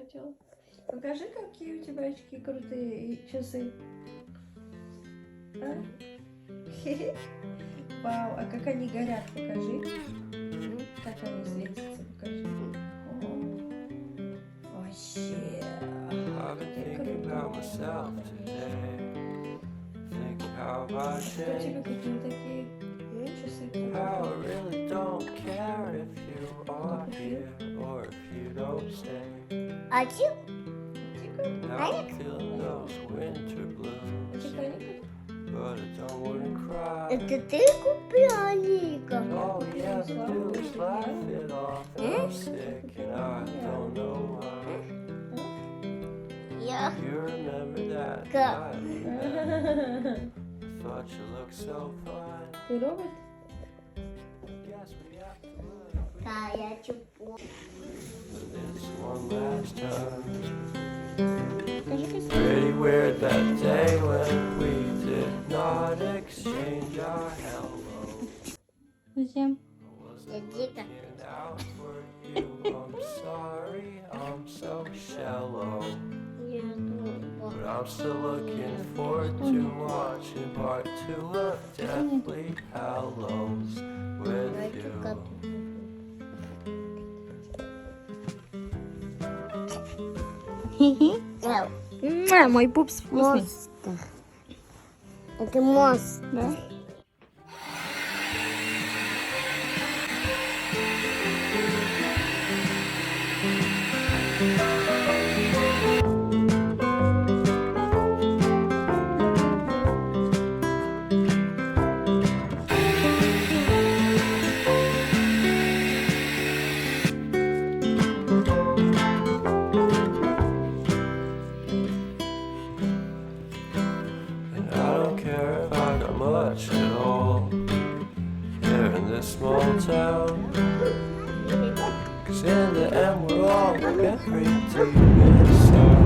хотела. Покажи, какие у тебя очки крутые и часы. А? Вау, а как они горят, покажи. Как они светятся, покажи. О, вообще. Ты крутой. Что у тебя какие такие часы? А тик? Это ты купила, Ника? Я. Как? Ты робот? Да, я чупу. Pretty weird that day when we did not exchange our hello. Зачем? Я дико. Out for you, I'm sorry, I'm so shallow. But I'm still looking forward to watching part 2 of Deathly Hallows with you. Мой пупс вкусный. Монстр. Это монстр. Да? And I don't care if I got much at all here in this small town. 'Cause in the end we're all buried deep inside.